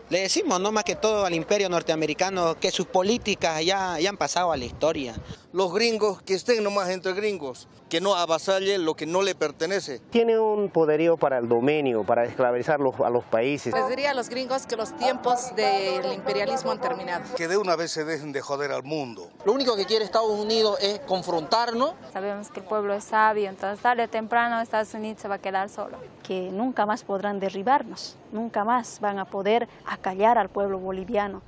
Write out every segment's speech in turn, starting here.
Le decimos, no más que todo al imperio norteamericano, que sus políticas ya han pasado a la historia. Los gringos, que estén nomás entre gringos, que no avasalle lo que no le pertenece. Tiene un poderío para el dominio, para esclavizar a los países. Les diría a los gringos que los tiempos del imperialismo han terminado. Que de una vez se dejen de joder al mundo. Lo único que quiere Estados Unidos es confrontarnos. Sabemos que el pueblo es sabio, entonces tarde o temprano Estados Unidos se va a quedar solo. Que nunca más podrán derribarnos, nunca más van a poder acallar al pueblo boliviano.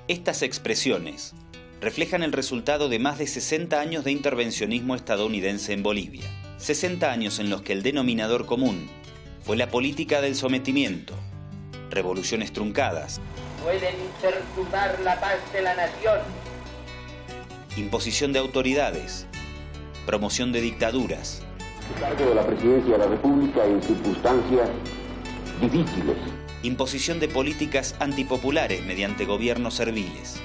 Estas expresiones reflejan el resultado de más de 60 años de intervencionismo estadounidense en Bolivia. 60 años en los que el denominador común fue la política del sometimiento, revoluciones truncadas, pueden perturbar la paz de la nación, imposición de autoridades, promoción de dictaduras, el cargo de la presidencia de la República en circunstancias difíciles, imposición de políticas antipopulares mediante gobiernos serviles.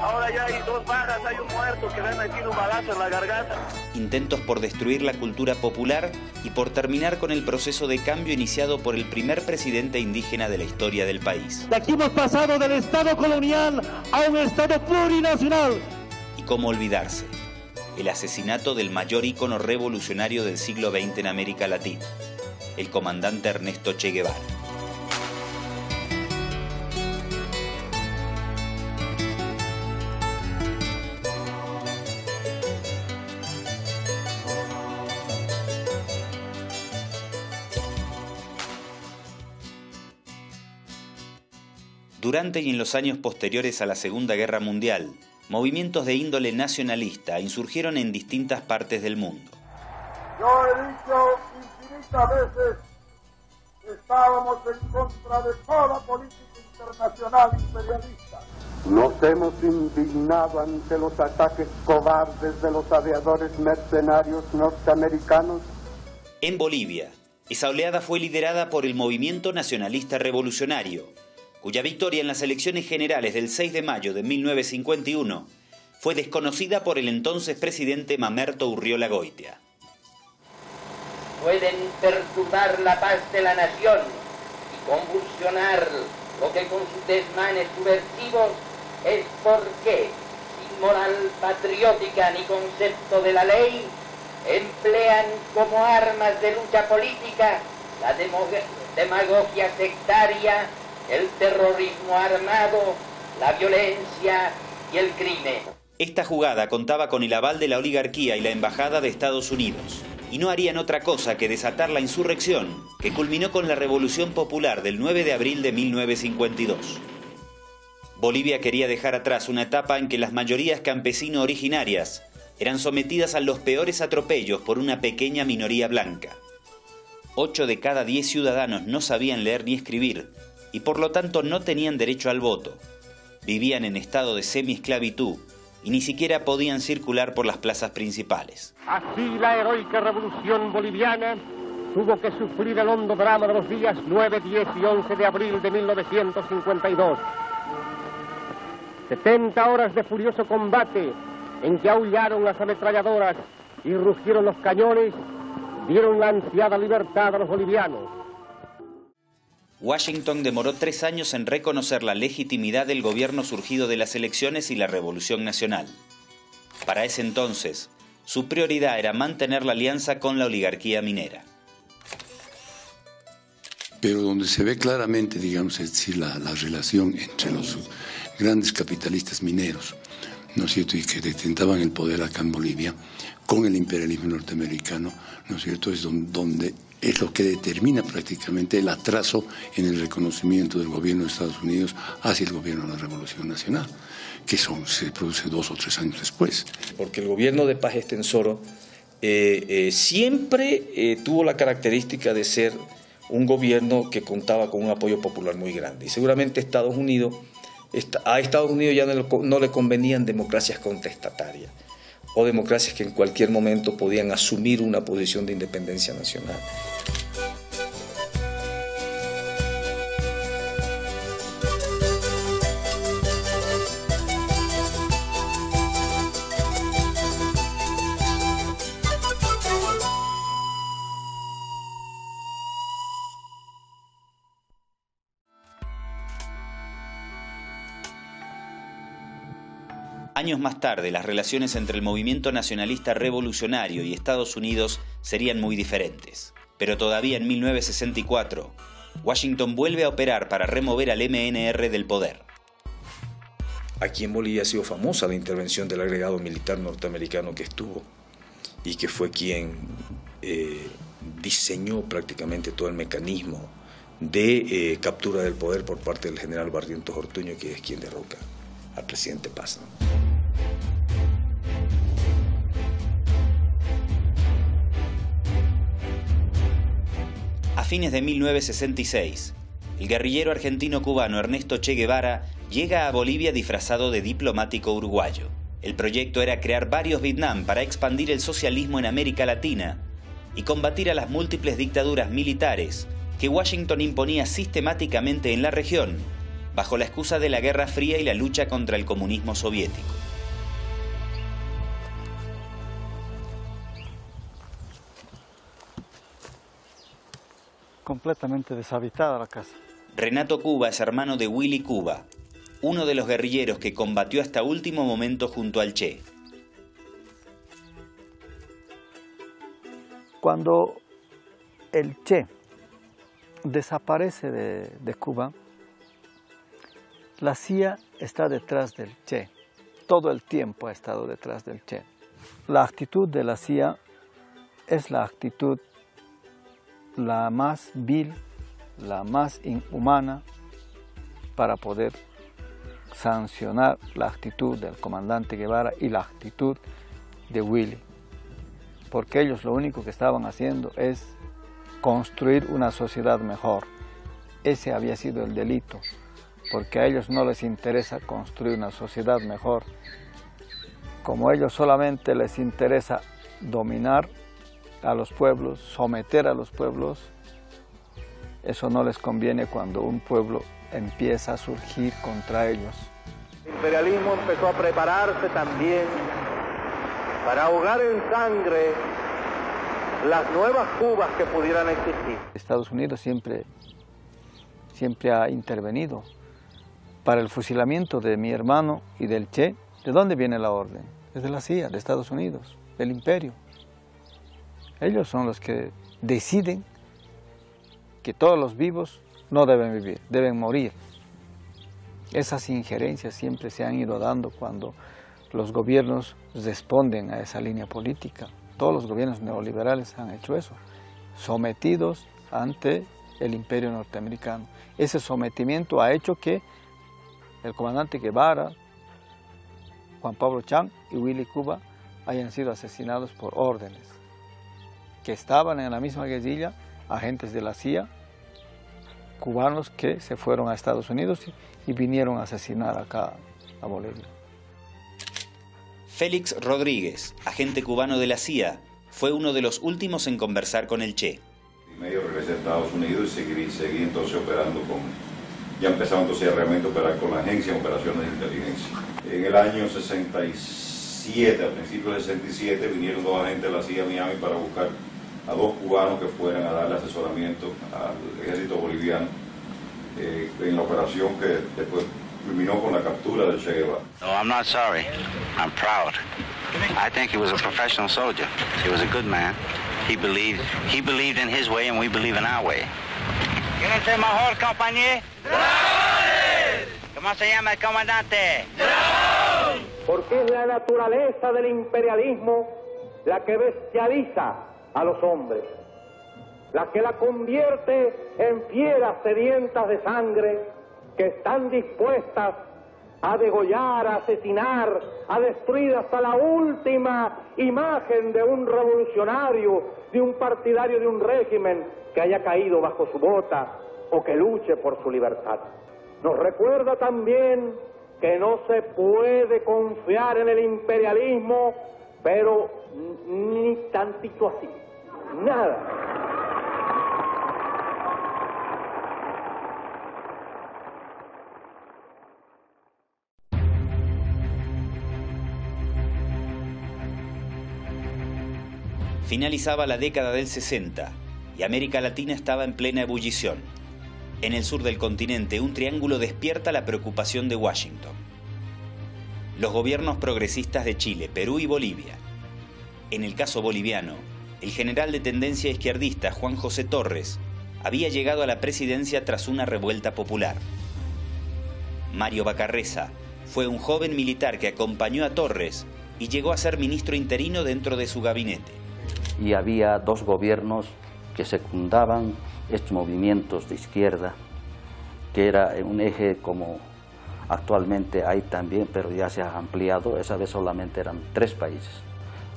Ahora ya hay 2 bajas, hay un muerto que le han metido un balazo en la garganta. Intentos por destruir la cultura popular y por terminar con el proceso de cambio iniciado por el primer presidente indígena de la historia del país. De aquí hemos pasado del Estado colonial a un Estado plurinacional. Y cómo olvidarse, el asesinato del mayor ícono revolucionario del siglo XX en América Latina, el comandante Ernesto Che Guevara. Durante y en los años posteriores a la Segunda Guerra Mundial, movimientos de índole nacionalista insurgieron en distintas partes del mundo. Yo he dicho infinitas veces que estábamos en contra de toda política internacional imperialista. Nos hemos indignado ante los ataques cobardes de los aviadores mercenarios norteamericanos. En Bolivia, esa oleada fue liderada por el movimiento nacionalista revolucionario, cuya victoria en las elecciones generales del 6 de mayo de 1951 fue desconocida por el entonces presidente Mamerto Urriola Goitia. pueden perturbar la paz de la nación y convulsionar lo que con sus desmanes subversivos es porque, sin moral patriótica ni concepto de la ley, emplean como armas de lucha política la demagogia sectaria, el terrorismo armado, la violencia y el crimen. Esta jugada contaba con el aval de la oligarquía y la embajada de Estados Unidos, y no harían otra cosa que desatar la insurrección que culminó con la Revolución Popular del 9 de abril de 1952. Bolivia quería dejar atrás una etapa en que las mayorías campesino originarias eran sometidas a los peores atropellos por una pequeña minoría blanca. 8 de cada 10 ciudadanos no sabían leer ni escribir y por lo tanto no tenían derecho al voto. Vivían en estado de semiesclavitud y ni siquiera podían circular por las plazas principales. Así la heroica revolución boliviana tuvo que sufrir el hondo drama de los días 9, 10 y 11 de abril de 1952. 70 horas de furioso combate en que aullaron las ametralladoras y rugieron los cañones, dieron la ansiada libertad a los bolivianos. Washington demoró 3 años en reconocer la legitimidad del gobierno surgido de las elecciones y la Revolución Nacional. Para ese entonces, su prioridad era mantener la alianza con la oligarquía minera. Pero donde se ve claramente, digamos, es decir, la relación entre los grandes capitalistas mineros, ¿no es cierto?, y que detentaban el poder acá en Bolivia, con el imperialismo norteamericano, ¿no es cierto?, es donde es lo que determina prácticamente el atraso en el reconocimiento del gobierno de Estados Unidos hacia el gobierno de la Revolución Nacional, que se produce 2 o 3 años después. Porque el gobierno de Paz Extensoro siempre tuvo la característica de ser un gobierno que contaba con un apoyo popular muy grande. Y seguramente a Estados Unidos ya no le convenían democracias contestatarias o democracias que en cualquier momento podían asumir una posición de independencia nacional. Años más tarde, las relaciones entre el movimiento nacionalista revolucionario y Estados Unidos serían muy diferentes. Pero todavía en 1964, Washington vuelve a operar para remover al MNR del poder. Aquí en Bolivia ha sido famosa la intervención del agregado militar norteamericano que estuvo y que fue quien diseñó prácticamente todo el mecanismo de captura del poder por parte del general Barrientos Ortuño, que es quien derroca al presidente Paz. A fines de 1966, el guerrillero argentino-cubano Ernesto Che Guevara llega a Bolivia disfrazado de diplomático uruguayo. El proyecto era crear varios Vietnam para expandir el socialismo en América Latina y combatir a las múltiples dictaduras militares que Washington imponía sistemáticamente en la región, bajo la excusa de la Guerra Fría y la lucha contra el comunismo soviético. Completamente deshabitada la casa. Renato Cuba es hermano de Willy Cuba, uno de los guerrilleros que combatió hasta último momento junto al Che. Cuando el Che desaparece de Cuba, la CIA está detrás del Che. Todo el tiempo ha estado detrás del Che. La actitud de la CIA es la actitud la más vil, la más inhumana para poder sancionar la actitud del comandante Guevara y la actitud de Willy. Porque ellos lo único que estaban haciendo es construir una sociedad mejor. Ese había sido el delito, porque a ellos no les interesa construir una sociedad mejor. Como a ellos solamente les interesa dominar a los pueblos, someter a los pueblos, eso no les conviene cuando un pueblo empieza a surgir contra ellos. El imperialismo empezó a prepararse también para ahogar en sangre las nuevas Cubas que pudieran existir. Estados Unidos siempre ha intervenido para el fusilamiento de mi hermano y del Che. ¿De dónde viene la orden? Es de la CIA, de Estados Unidos, del imperio. Ellos son los que deciden que todos los vivos no deben vivir, deben morir. Esas injerencias siempre se han ido dando cuando los gobiernos responden a esa línea política. Todos los gobiernos neoliberales han hecho eso, sometidos ante el imperio norteamericano. Ese sometimiento ha hecho que el comandante Guevara, Juan Pablo Chang y Willy Cuba hayan sido asesinados por órdenes, que estaban en la misma guerrilla, agentes de la CIA, cubanos que se fueron a Estados Unidos y vinieron a asesinar acá a Bolivia. Félix Rodríguez, agente cubano de la CIA, fue uno de los últimos en conversar con el Che. Y medio regresé a Estados Unidos y seguí entonces operando ya empezaba entonces realmente a operar con la agencia de operaciones de inteligencia. En el año 67, a principios de 67, vinieron dos agentes de la CIA a Miami para buscar a dos cubanos que fueran a darle asesoramiento al ejército boliviano en la operación que después culminó con la captura de Che Guevara. No, I'm not sorry. I'm proud. I think he was a professional soldier. He was a good man. He believed in his way and we believe in our way. ¿Quién es el mejor compañero? ¿Cómo se llama el comandante? Porque es la naturaleza del imperialismo la que bestializa a los hombres, la que la convierte en fieras sedientas de sangre que están dispuestas a degollar, a asesinar, a destruir hasta la última imagen de un revolucionario, de un partidario de un régimen que haya caído bajo su bota o que luche por su libertad. Nos recuerda también que no se puede confiar en el imperialismo, pero ni tantito así, nada. Finalizaba la década del 60 y América Latina estaba en plena ebullición. En el sur del continente, un triángulo despierta la preocupación de Washington. los gobiernos progresistas de Chile, Perú y Bolivia. En el caso boliviano, el general de tendencia izquierdista Juan José Torres había llegado a la presidencia tras una revuelta popular. Mario Bacarreza fue un joven militar que acompañó a Torres y llegó a ser ministro interino dentro de su gabinete. Y había dos gobiernos que secundaban estos movimientos de izquierda, que era un eje como actualmente hay también, pero ya se ha ampliado. Esa vez solamente eran 3 países.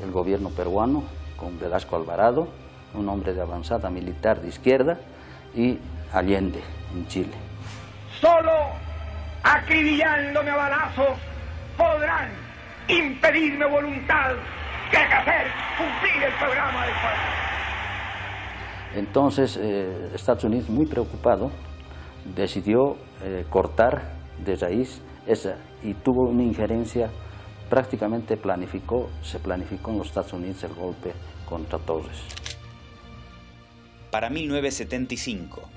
El gobierno peruano, con Velasco Alvarado, un hombre de avanzada militar de izquierda, y Allende, en Chile. Solo acribillándome a balazos podrán impedirme voluntad de hacer cumplir el programa del pueblo. Entonces, Estados Unidos, muy preocupado, decidió cortar de raíz esa, y tuvo una injerencia, prácticamente se planificó en los Estados Unidos el golpe contra Torres. Para 1975,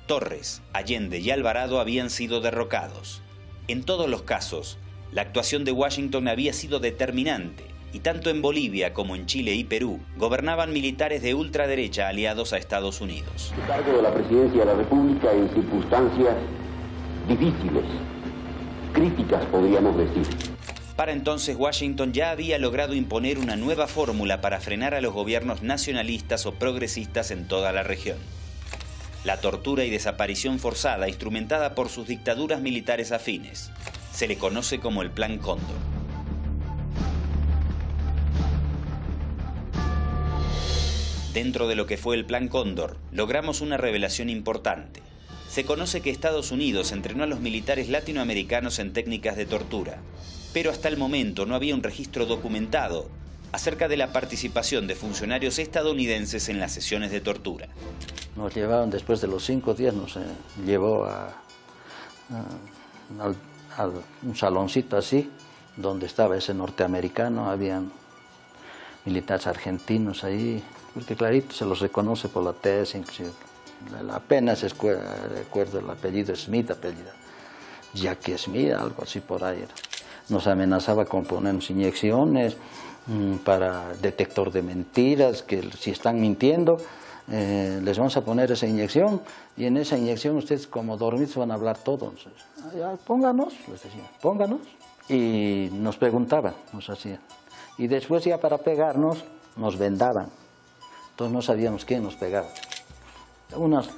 Torres, Allende y Alvarado habían sido derrocados. En todos los casos, la actuación de Washington había sido determinante, y tanto en Bolivia como en Chile y Perú gobernaban militares de ultraderecha aliados a Estados Unidos. El cargo de la presidencia de la República en circunstancias difíciles, críticas podríamos decir. Para entonces Washington ya había logrado imponer una nueva fórmula para frenar a los gobiernos nacionalistas o progresistas en toda la región. La tortura y desaparición forzada instrumentada por sus dictaduras militares afines. Se le conoce como el Plan Cóndor. Dentro de lo que fue el Plan Cóndor, logramos una revelación importante. Se conoce que Estados Unidos entrenó a los militares latinoamericanos en técnicas de tortura, pero hasta el momento no había un registro documentado acerca de la participación de funcionarios estadounidenses en las sesiones de tortura. Nos llevaron, después de los 5 días, nos llevó a un saloncito así, donde estaba ese norteamericano, habían militares argentinos ahí, porque clarito se los reconoce por la tez, inclusive. Apenas recuerdo el apellido Smith, Jackie Smith, algo así por ahí. Nos amenazaba con ponernos inyecciones para detector de mentiras, que si están mintiendo, les vamos a poner esa inyección, y en esa inyección ustedes como dormidos van a hablar todos. Pónganos, les decía, pónganos. Y nos preguntaban, nos hacían. Y después ya para pegarnos, nos vendaban. Entonces no sabíamos quién nos pegaba. Unas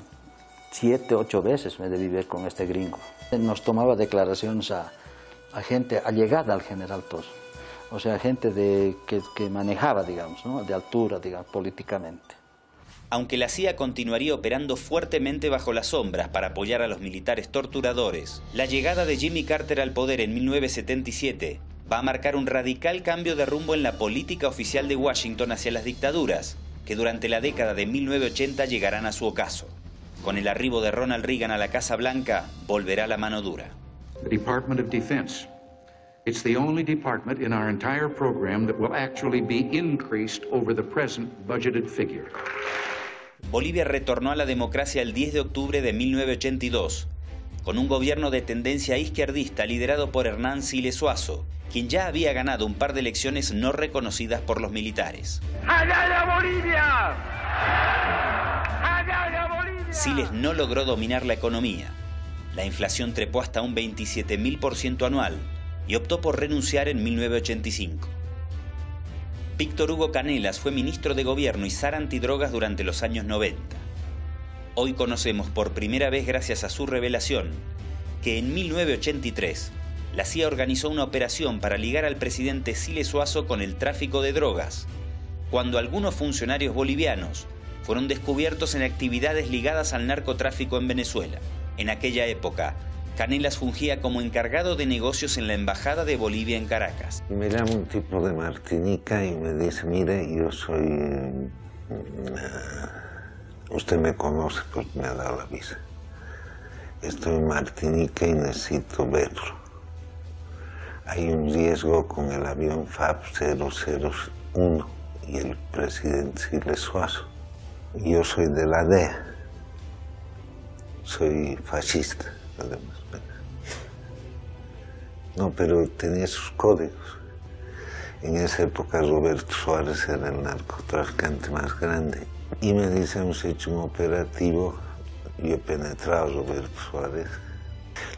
7, 8 veces me debí ver con este gringo. Nos tomaba declaraciones a gente allegada al general Torres, o sea, gente que manejaba, digamos, ¿no?, de altura, digamos, políticamente. Aunque la CIA continuaría operando fuertemente bajo las sombras para apoyar a los militares torturadores, la llegada de Jimmy Carter al poder en 1977 va a marcar un radical cambio de rumbo en la política oficial de Washington hacia las dictaduras, que durante la década de 1980 llegarán a su ocaso. Con el arribo de Ronald Reagan a la Casa Blanca, volverá la mano dura. The Department of Defense. It's the only department in our entire program that will actually be increased over the present budgeted figure. Bolivia retornó a la democracia el 10 de octubre de 1982, con un gobierno de tendencia izquierdista liderado por Hernán Siles Suazo, quien ya había ganado un par de elecciones no reconocidas por los militares. ¡Allá Bolivia! Siles no logró dominar la economía. La inflación trepó hasta un 27.000% anual y optó por renunciar en 1985. Víctor Hugo Canelas fue ministro de Gobierno y zar antidrogas durante los años 90. Hoy conocemos por primera vez, gracias a su revelación, que en 1983 la CIA organizó una operación para ligar al presidente Siles Suazo con el tráfico de drogas, cuando algunos funcionarios bolivianos fueron descubiertos en actividades ligadas al narcotráfico en Venezuela. En aquella época, Canelas fungía como encargado de negocios en la Embajada de Bolivia en Caracas. Me llama un tipo de Martinica y me dice, mire, yo soy... usted me conoce porque me ha dado la visa. Estoy en Martinica y necesito verlo. Hay un riesgo con el avión FAB 001 y el presidente Siles Suazo. Yo soy de la DEA. Soy fascista, además. No, pero tenía sus códigos. En esa época Roberto Suárez era el narcotraficante más grande. Y me dice, hemos hecho un operativo, yo he penetrado a Roberto Suárez.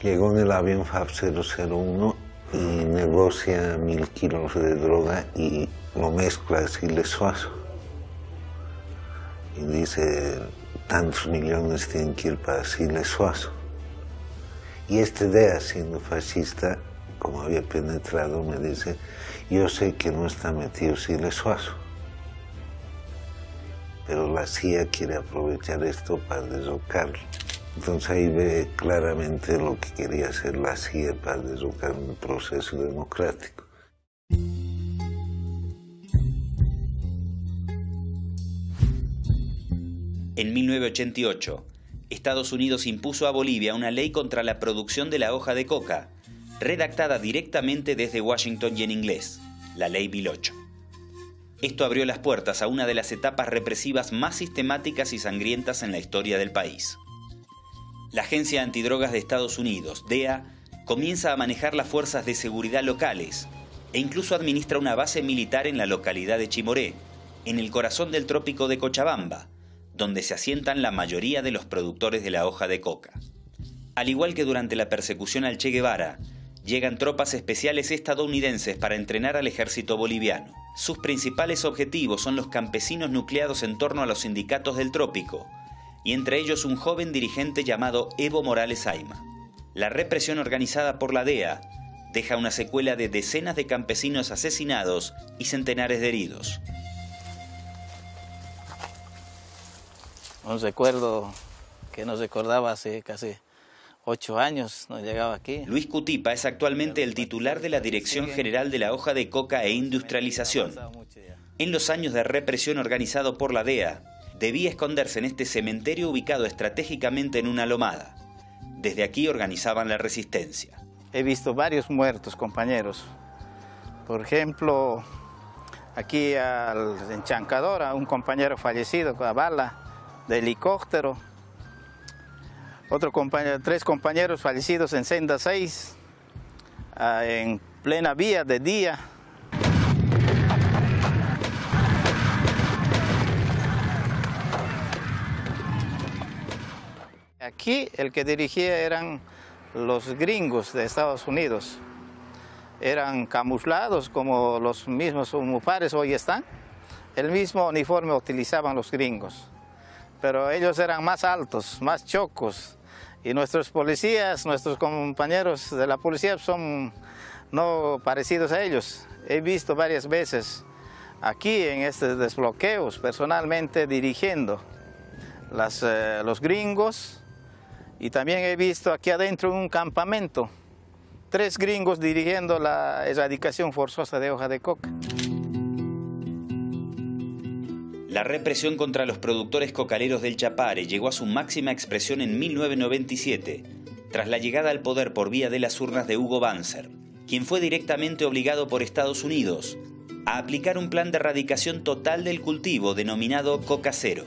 Llegó en el avión FAB 001 y negocia 1000 kilos de droga y lo mezcla a Siles Suazo. Y dice, tantos millones tienen que ir para Siles Suazo. Y este DEA, siendo fascista, como había penetrado, me dice, yo sé que no está metido Siles Suazo, pero la CIA quiere aprovechar esto para derrocarlo. Entonces ahí ve claramente lo que quería hacer la CIA para derrocar un proceso democrático. En 1988, Estados Unidos impuso a Bolivia una ley contra la producción de la hoja de coca, redactada directamente desde Washington y en inglés, la Ley Bill 8. Esto abrió las puertas a una de las etapas represivas más sistemáticas y sangrientas en la historia del país. La Agencia Antidrogas de Estados Unidos, DEA, comienza a manejar las fuerzas de seguridad locales e incluso administra una base militar en la localidad de Chimoré, en el corazón del trópico de Cochabamba, donde se asientan la mayoría de los productores de la hoja de coca. Al igual que durante la persecución al Che Guevara, llegan tropas especiales estadounidenses para entrenar al ejército boliviano. Sus principales objetivos son los campesinos nucleados en torno a los sindicatos del trópico, y entre ellos un joven dirigente llamado Evo Morales Ayma. La represión organizada por la DEA deja una secuela de decenas de campesinos asesinados y centenares de heridos. Un recuerdo que nos recordaba hace casi 8 años, no llegaba aquí. Luis Cutipa es actualmente el titular de la Dirección General de la Hoja de Coca e Industrialización. En los años de represión organizado por la DEA, debía esconderse en este cementerio ubicado estratégicamente en una lomada. Desde aquí organizaban la resistencia. He visto varios muertos, compañeros. Por ejemplo, aquí en Chancadora, un compañero fallecido con la bala de helicóptero. Otro compañero, 3 compañeros fallecidos en Senda 6, en plena vía de día. Aquí el que dirigía eran los gringos de Estados Unidos. Eran camuflados como los mismos mupares hoy están. El mismo uniforme utilizaban los gringos. Pero ellos eran más altos, más chocos. Y nuestros policías, nuestros compañeros de la policía son no parecidos a ellos. He visto varias veces aquí en estos desbloqueos, personalmente dirigiendo los gringos. Y también he visto aquí adentro un campamento, 3 gringos dirigiendo la erradicación forzosa de hoja de coca. La represión contra los productores cocaleros del Chapare llegó a su máxima expresión en 1997, tras la llegada al poder por vía de las urnas de Hugo Banzer, quien fue directamente obligado por Estados Unidos a aplicar un plan de erradicación total del cultivo denominado Coca Cero.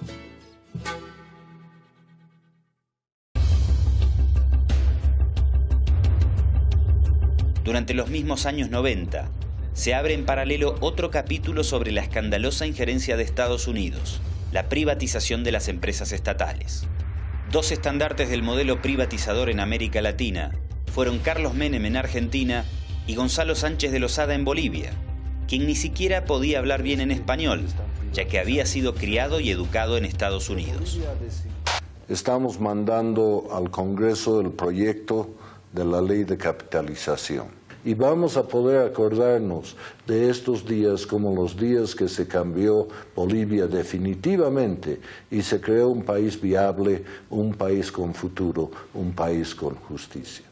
Durante los mismos años 90, se abre en paralelo otro capítulo sobre la escandalosa injerencia de Estados Unidos, la privatización de las empresas estatales. 2 estandartes del modelo privatizador en América Latina fueron Carlos Menem en Argentina y Gonzalo Sánchez de Lozada en Bolivia, quien ni siquiera podía hablar bien en español, ya que había sido criado y educado en Estados Unidos. Estamos mandando al Congreso el proyecto de la ley de capitalización. Y vamos a poder acordarnos de estos días como los días que se cambió Bolivia definitivamente y se creó un país viable, un país con futuro, un país con justicia.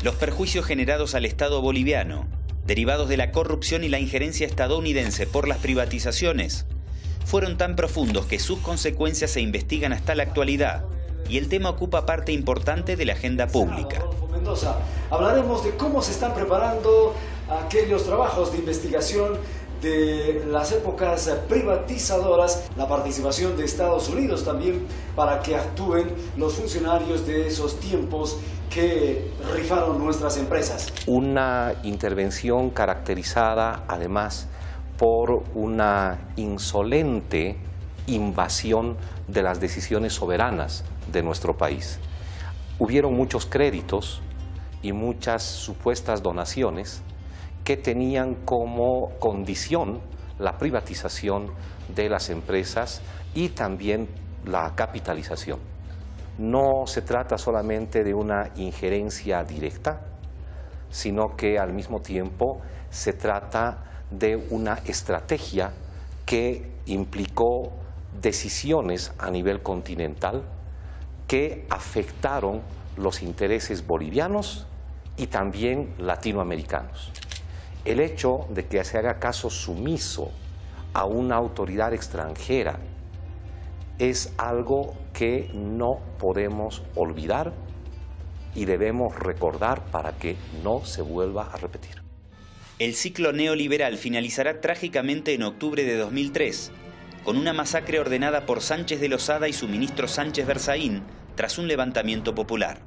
Los perjuicios generados al Estado boliviano, derivados de la corrupción y la injerencia estadounidense por las privatizaciones, fueron tan profundos que sus consecuencias se investigan hasta la actualidad y el tema ocupa parte importante de la agenda pública. Mendoza, hablaremos de cómo se están preparando aquellos trabajos de investigación de las épocas privatizadoras, la participación de Estados Unidos también para que actúen los funcionarios de esos tiempos que rifaron nuestras empresas. Una intervención caracterizada además por una insolente invasión de las decisiones soberanas de nuestro país. Hubieron muchos créditos y muchas supuestas donaciones que tenían como condición la privatización de las empresas y también la capitalización. No se trata solamente de una injerencia directa, sino que al mismo tiempo se trata de una estrategia que implicó decisiones a nivel continental que afectaron los intereses bolivianos y también latinoamericanos. El hecho de que se haga caso sumiso a una autoridad extranjera es algo que no podemos olvidar y debemos recordar para que no se vuelva a repetir. El ciclo neoliberal finalizará trágicamente en octubre de 2003, con una masacre ordenada por Sánchez de Lozada y su ministro Sánchez Berzaín tras un levantamiento popular.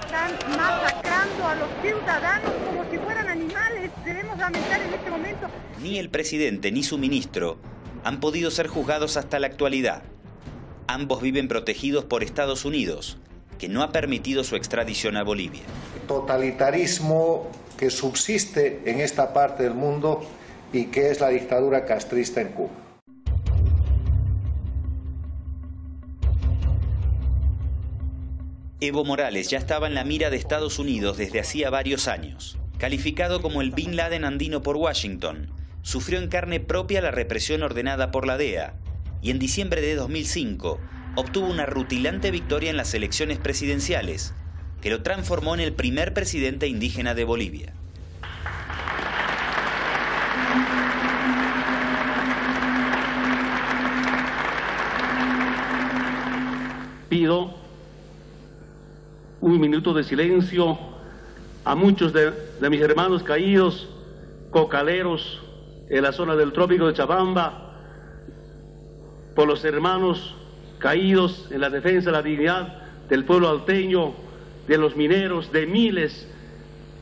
Están masacrando a los ciudadanos como si fueran animales. Debemos lamentar en este momento. Ni el presidente ni su ministro han podido ser juzgados hasta la actualidad. Ambos viven protegidos por Estados Unidos, que no ha permitido su extradición a Bolivia. Totalitarismo que subsiste en esta parte del mundo y que es la dictadura castrista en Cuba. Evo Morales ya estaba en la mira de Estados Unidos desde hacía varios años. Calificado como el Bin Laden andino por Washington, sufrió en carne propia la represión ordenada por la DEA y en diciembre de 2005 obtuvo una rutilante victoria en las elecciones presidenciales que lo transformó en el primer presidente indígena de Bolivia. Pido un minuto de silencio a muchos de mis hermanos caídos, cocaleros en la zona del trópico de Chabamba, por los hermanos caídos en la defensa de la dignidad del pueblo alteño, de los mineros, de miles,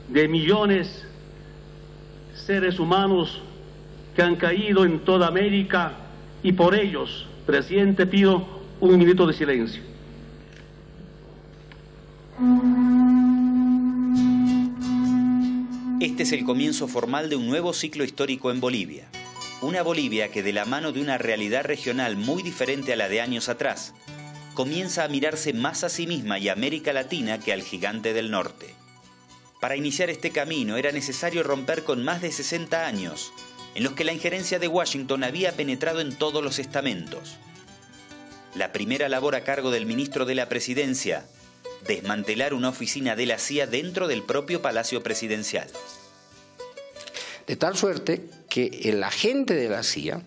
de millones de seres humanos que han caído en toda América, y por ellos, presidente, pido un minuto de silencio. Este es el comienzo formal de un nuevo ciclo histórico en Bolivia. Una Bolivia que, de la mano de una realidad regional muy diferente a la de años atrás, comienza a mirarse más a sí misma y a América Latina que al gigante del norte. Para iniciar este camino era necesario romper con más de 60 años, en los que la injerencia de Washington había penetrado en todos los estamentos. La primera labor a cargo del ministro de la Presidencia: desmantelar una oficina de la CIA dentro del propio Palacio Presidencial. De tal suerte que el agente de la CIA,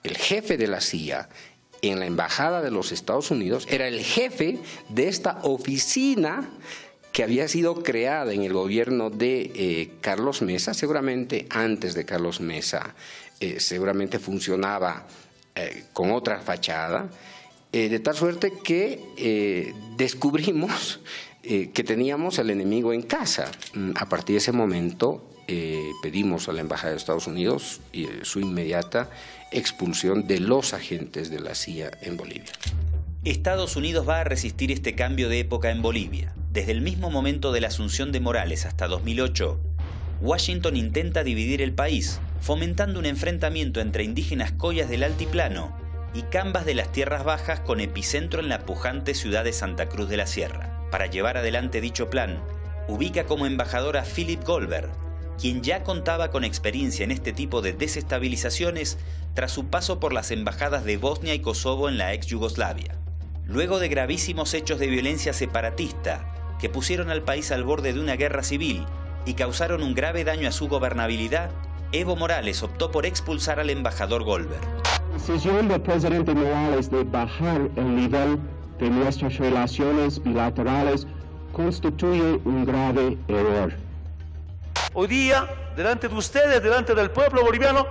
el jefe de la CIA en la Embajada de los Estados Unidos, era el jefe de esta oficina que había sido creada en el gobierno de Carlos Mesa, seguramente antes de Carlos Mesa, seguramente funcionaba con otra fachada, de tal suerte que descubrimos que teníamos al enemigo en casa. A partir de ese momento pedimos a la Embajada de Estados Unidos su inmediata expulsión de los agentes de la CIA en Bolivia. Estados Unidos va a resistir este cambio de época en Bolivia. Desde el mismo momento de la asunción de Morales hasta 2008, Washington intenta dividir el país, fomentando un enfrentamiento entre indígenas collas del altiplano y cambas de las tierras bajas con epicentro en la pujante ciudad de Santa Cruz de la Sierra. Para llevar adelante dicho plan, ubica como embajador a Philip Goldberg, quien ya contaba con experiencia en este tipo de desestabilizaciones tras su paso por las embajadas de Bosnia y Kosovo en la ex Yugoslavia. Luego de gravísimos hechos de violencia separatista que pusieron al país al borde de una guerra civil y causaron un grave daño a su gobernabilidad, Evo Morales optó por expulsar al embajador Goldberg. La decisión del presidente Morales de bajar el nivel de nuestras relaciones bilaterales constituye un grave error. Hoy día, delante de ustedes, delante del pueblo boliviano,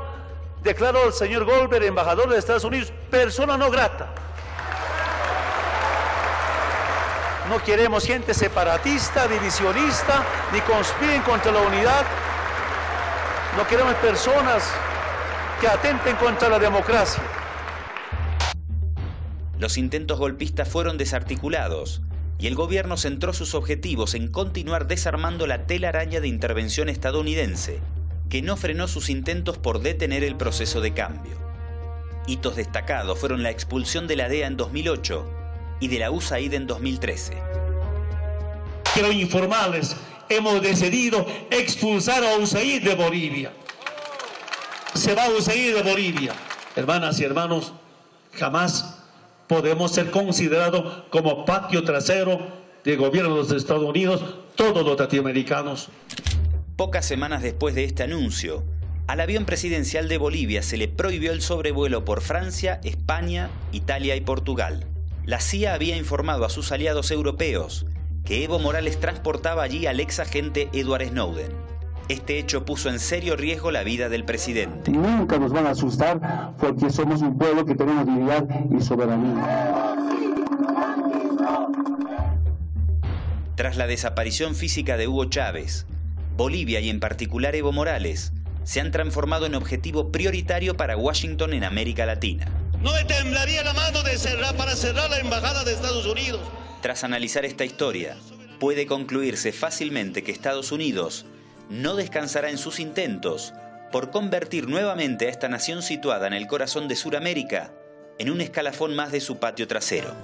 declaró al señor Goldberg, embajador de Estados Unidos, persona no grata. No queremos gente separatista, divisionista, ni conspiren contra la unidad. No queremos personas que atenten contra la democracia. Los intentos golpistas fueron desarticulados y el gobierno centró sus objetivos en continuar desarmando la telaraña de intervención estadounidense, que no frenó sus intentos por detener el proceso de cambio. Hitos destacados fueron la expulsión de la DEA en 2008 y de la USAID en 2013. Quiero informarles, hemos decidido expulsar a USAID de Bolivia. Se va a USAID de Bolivia. Hermanas y hermanos, jamás podemos ser considerados como patio trasero del gobierno de los Estados Unidos, todos los latinoamericanos. Pocas semanas después de este anuncio, al avión presidencial de Bolivia se le prohibió el sobrevuelo por Francia, España, Italia y Portugal. La CIA había informado a sus aliados europeos que Evo Morales transportaba allí al ex agente Edward Snowden. Este hecho puso en serio riesgo la vida del presidente. Nunca nos van a asustar porque somos un pueblo que tenemos dignidad y soberanía. Tras la desaparición física de Hugo Chávez, Bolivia y en particular Evo Morales se han transformado en objetivo prioritario para Washington en América Latina. No me temblaría la mano para cerrar la embajada de Estados Unidos. Tras analizar esta historia, puede concluirse fácilmente que Estados Unidos no descansará en sus intentos por convertir nuevamente a esta nación situada en el corazón de Sudamérica en un escalafón más de su patio trasero.